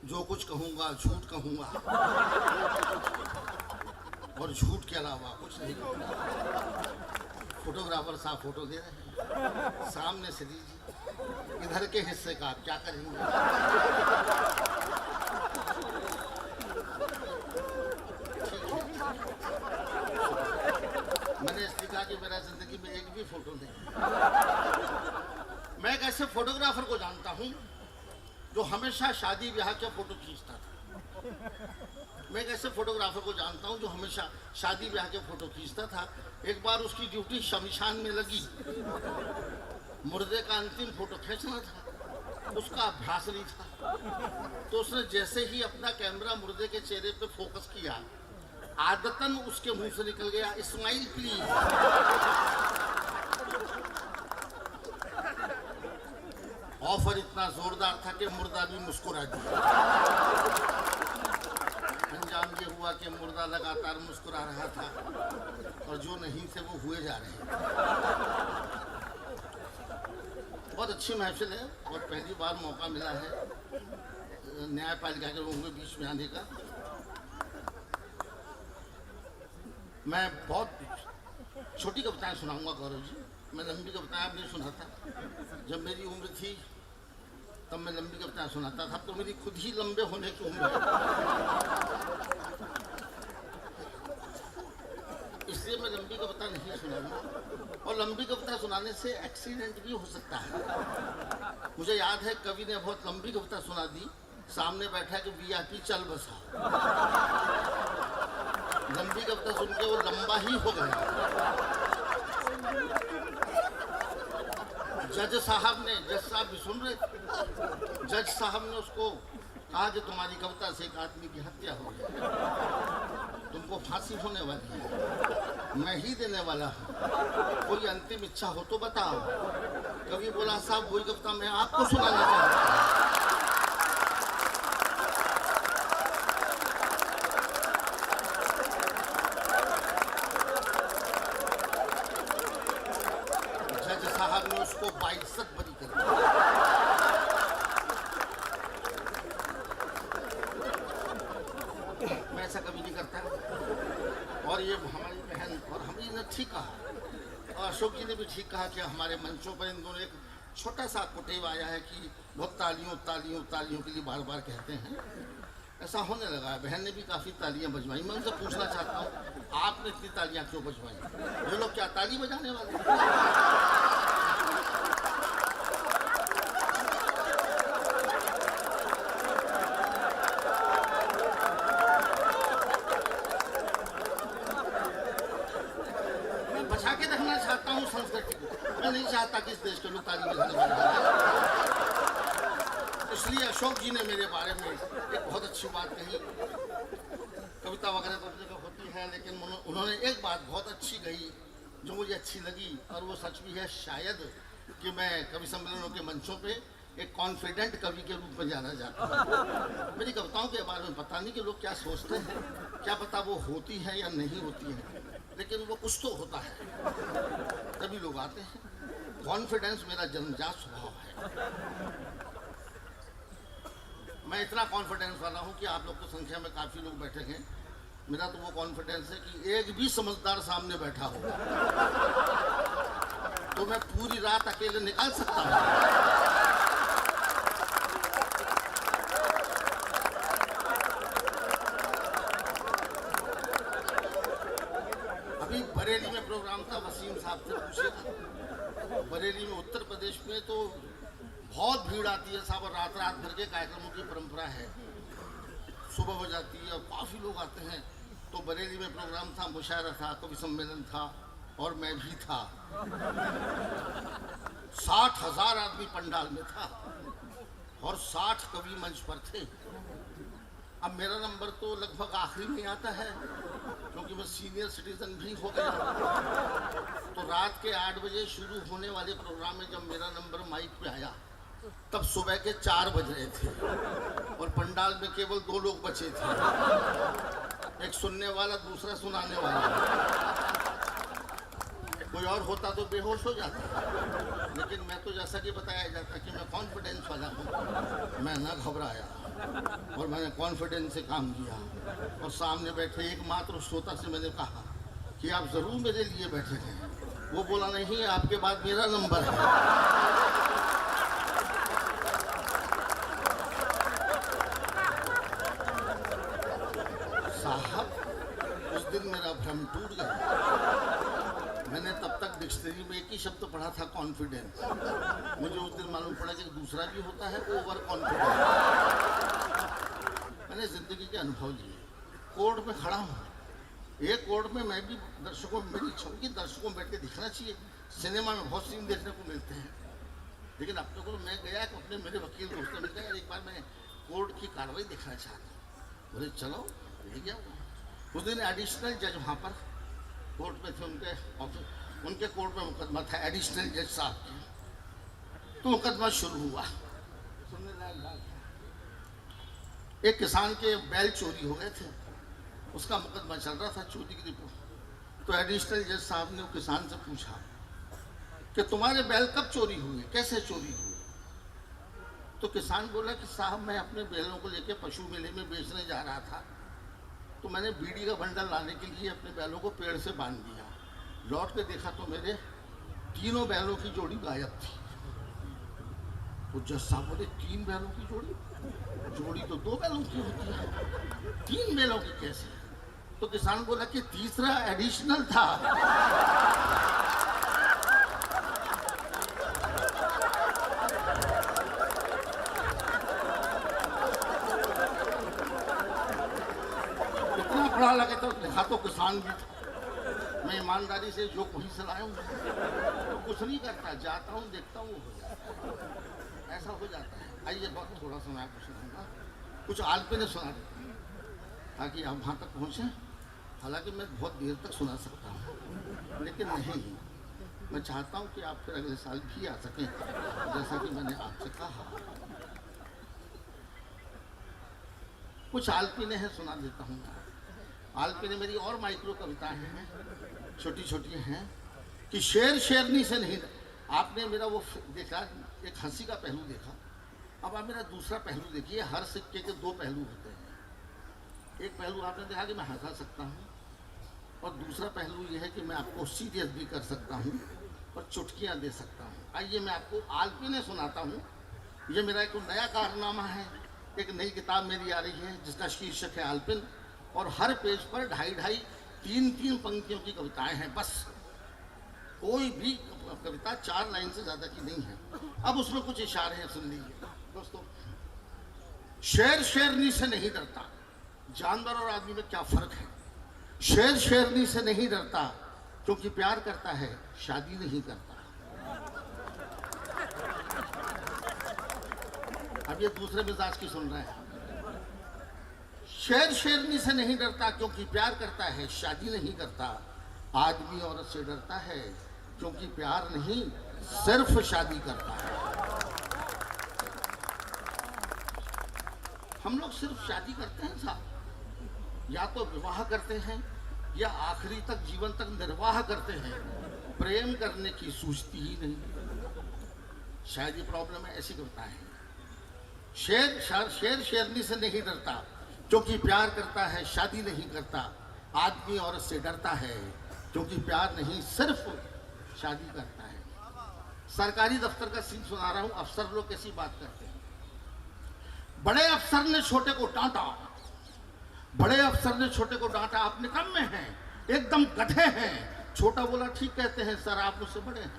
जो कुछ कहूँगा झूठ कहूँगा और झूठ के अलावा कुछ नहीं कहूँगा। फोटोग्राफर साहब फोटो दे रहे हैं, सामने से लीजिए, इधर के हिस्से का आप क्या करेंगे? मैंने इसलिए कहा कि मेरा जिंदगी में एक भी फोटो नहीं। मैं एक ऐसे फोटोग्राफर को जानता हूँ जो हमेशा शादी ब्याह के फोटो खींचता था। मैं एक ऐसे फोटोग्राफर को जानता हूँ जो हमेशा शादी ब्याह के फोटो खींचता था। एक बार उसकी ड्यूटी शमशान में लगी, मुर्दे का अंतिम फोटो खींचना था, उसका अभ्यास नहीं था। तो उसने जैसे ही अपना कैमरा मुर्दे के चेहरे पे फोकस किया, आदतन उसके मुंह से निकल गया, इस्माइल प्लीज। ऑफर इतना जोरदार था कि मुर्दा भी मुस्कुरा दिया। अंजाम ये हुआ कि मुर्दा लगातार मुस्कुरा रहा था और जो नहीं थे वो हुए जा रहे। बहुत अच्छी महफिल है और पहली बार मौका मिला है न्यायपालिका के लोगों के बीच में आने का। मैं बहुत छोटी कविताएं सुनाऊंगा गौरव जी। मैं लंबी कविताएं अब नहीं सुनाता। जब मेरी उम्र थी तब मैं लंबी कविताएं सुनाता था। अब तो मेरी खुद ही लंबे होने की उम्र है, इसलिए मैं लंबी कविता नहीं सुनाऊंगा। और लंबी कविता सुनाने से एक्सीडेंट भी हो सकता है। मुझे याद है कवि ने बहुत लंबी कविता सुना दी, सामने बैठा कि वीआईपी चल बसा। लंबी कविता सुन के वो लंबा ही हो गया। जज साहब भी सुन रहे थे। जज साहब ने उसको कहा कि तुम्हारी कविता से एक आदमी की हत्या हो गई, तुमको फांसी होने वाली है, मैं ही देने वाला हूँ, कोई अंतिम इच्छा हो तो बताओ। कवि बोला साहब वही कविता मैं आपको सुनाना चाहता हूँ। जज साहब ने उसको 22 बरी कर दिया। मैं ऐसा कभी नहीं करता। और ये हमारी बहन और हमी ने ठीक कहा और अशोक जी ने भी ठीक कहा कि हमारे मंचों पर इन दोनों एक छोटा सा कुटेव आया है कि बहुत तालियों तालियों तालियों के लिए बार बार कहते हैं। ऐसा होने लगा है। बहन ने भी काफ़ी तालियां बजवाई। मैं उनसे पूछना चाहता हूँ आपने इतनी तालियां क्यों बजवाई? ये लोग क्या ताली बजाने वाले? बचा के रखना चाहता हूँ संस्कृति को। मैं नहीं चाहता कि इस देश के लोग ताली बजाने वाले हैं। इसलिए अशोक जी ने मेरे बारे में एक बहुत अच्छी बात कही। कविता वगैरह तो जगह होती है, लेकिन उन्होंने एक बात बहुत अच्छी कही जो मुझे अच्छी लगी और वो सच भी है शायद कि मैं कवि सम्मेलनों के मंचों पे एक कॉन्फिडेंट कवि के रूप में जाना जाता हूँ। मेरी कविताओं के बारे में पता नहीं कि लोग क्या सोचते हैं, क्या पता वो होती है या नहीं होती है, लेकिन वो कुछ तो होता है तभी लोग आते हैं। कॉन्फिडेंस मेरा जन्मजात स्वभाव है। मैं इतना कॉन्फिडेंस वाला हूँ कि आप लोग की संख्या में काफ़ी लोग बैठे हैं। मेरा तो वो कॉन्फिडेंस है कि एक भी समझदार सामने बैठा हो तो मैं पूरी रात अकेले निकाल सकता हूँ। अभी बरेली में प्रोग्राम था, वसीम साहब से पूछिएगा। बरेली में उत्तर प्रदेश में तो बहुत भीड़ आती है साहब, और रात रात भर के कार्यक्रमों की परंपरा है। सुबह हो जाती है और काफ़ी लोग आते हैं। तो बरेली में प्रोग्राम था, मुशायरा था, कवि सम्मेलन था और मैं भी था। 60,000 आदमी पंडाल में था और 60 कवि मंच पर थे। अब मेरा नंबर तो लगभग आखिरी में आता है क्योंकि मैं सीनियर सिटीजन भी हो गया। तो रात के 8 बजे शुरू होने वाले प्रोग्राम में जब मेरा नंबर माइक पे आया तब सुबह के 4 बज रहे थे और पंडाल में केवल 2 लोग बचे थे, एक सुनने वाला, दूसरा सुनाने वाला। कोई और होता तो बेहोश हो जाता, लेकिन मैं तो जैसा कि बताया जाता कि मैं कॉन्फिडेंस वाला हूँ, मैं ना घबराया। और मैंने कॉन्फिडेंस से काम किया और सामने बैठे एकमात्र श्रोता से मैंने कहा कि आप जरूर मेरे लिए बैठे थे। वो बोला नहीं, आपके बाद मेरा नंबर है। साहब उस दिन मेरा भ्रम टूट गया। मैंने तब तक डिक्शनरी में एक ही शब्द पढ़ा था, कॉन्फिडेंस। मुझे उस दिन मालूम पड़ा कि दूसरा भी होता है, ओवर कॉन्फिडेंस। मैंने जिंदगी के अनुभव लिए। कोर्ट में खड़ा हूँ, एक कोर्ट में मैं भी दर्शकों, मेरी इच्छा की दर्शकों में बैठ के दिखना चाहिए। सिनेमा में बहुत सीन देखने को मिलते हैं, लेकिन अब तक मैं गया कि अपने मेरे वकील दोस्तों ने कहा एक बार मैं कोर्ट की कार्रवाई देखना चाहता हूँ। बोले चलो, ले गया। उस दिन एडिशनल जज वहाँ पर कोर्ट में थे, उनके कोर्ट में मुकदमा था एडिशनल जज साहब के। तो मुकदमा शुरू हुआ। सुनने लायक बात है, एक किसान के बैल चोरी हो गए थे, उसका मुकदमा चल रहा था, चोरी की रिपोर्ट। तो एडिशनल जज साहब ने किसान से पूछा कि तुम्हारे बैल कब चोरी हुए, कैसे चोरी हुए? तो किसान बोला कि साहब मैं अपने बैलों को लेकर पशु मेले में बेचने जा रहा था, तो मैंने बीड़ी का बंडल लाने के लिए अपने बैलों को पेड़ से बांध दिया। लौट के देखा तो मेरे तीनों बैलों की जोड़ी गायब थी। तो जज साहब बोले 3 बैलों की जोड़ी? जोड़ी तो 2 बैलों की होती है, 3 बैलों की कैसे? तो किसान बोला कि तीसरा एडिशनल था। इतना पढ़ा लगे तो लिखा तो किसान भी था। मैं ईमानदारी से जो वहीं से लाया हूँ, तो कुछ नहीं करता, जाता हूँ, देखता हूँ, हो जाता है। ऐसा हो जाता है। आइए बहुत थोड़ा सा मैं आपको सुनाऊंगा, कुछ आलपिने सुना देता हूँ ताकि आप वहाँ तक पहुँचें। हालांकि मैं बहुत देर तक सुना सकता हूँ, लेकिन नहीं, मैं चाहता हूँ कि आप फिर अगले साल भी आ सकें, जैसा कि मैंने आपसे कहा। कुछ आलपिने हैं, सुना देता हूँ। आलपिने मेरी और माइक्रो कविताएं हैं, छोटी छोटी हैं कि शेर शेरनी से नहीं। आपने मेरा वो देखा, एक हंसी का पहलू देखा, अब आप मेरा दूसरा पहलू देखिए। हर सिक्के के 2 पहलू होते हैं। एक पहलू आपने देखा कि मैं हंसा सकता हूँ, और दूसरा पहलू ये है कि मैं आपको सीरियस भी कर सकता हूँ और चुटकियाँ दे सकता हूँ। आइए मैं आपको आलपिने सुनाता हूँ। ये मेरा एक नया कारनामा है, एक नई किताब मेरी आ रही है जिसका शीर्षक है आलपिन, और हर पेज पर 2.5-2.5, 3-3 पंक्तियों की कविताएं हैं बस। कोई भी कविता 4 लाइन से ज्यादा की नहीं है। अब उसमें कुछ इशारे हैं, सुन लीजिए दोस्तों। शेर शेरनी से नहीं डरता, जानवर और आदमी में क्या फर्क है? शेर शेरनी से नहीं डरता क्योंकि प्यार करता है, शादी नहीं करता। अब ये दूसरे मिजाज की सुन रहे हैं। शेर शेरनी से नहीं डरता क्योंकि प्यार करता है, शादी नहीं करता। आदमी औरत से डरता है क्योंकि प्यार नहीं, सिर्फ शादी करता है। हम लोग सिर्फ शादी करते हैं साहब, या तो विवाह करते हैं या आखिरी तक, जीवन तक निर्वाह करते हैं। प्रेम करने की सूझती ही नहीं। शायद ये प्रॉब्लम है। ऐसी कविता है। शेर शेरनी से नहीं डरता क्योंकि प्यार करता है, शादी नहीं करता। आदमी औरत से डरता है क्योंकि प्यार नहीं, सिर्फ शादी करता है। सरकारी दफ्तर का सीन सुना रहा हूं। अफसर लोग कैसी बात करते हैं। बड़े अफसर ने छोटे को डांटा, बड़े अफसर ने छोटे को डांटा, आप निकम्मे हैं, एकदम गधे हैं। छोटा बोला ठीक कहते हैं सर, आप मुझसे बड़े हैं।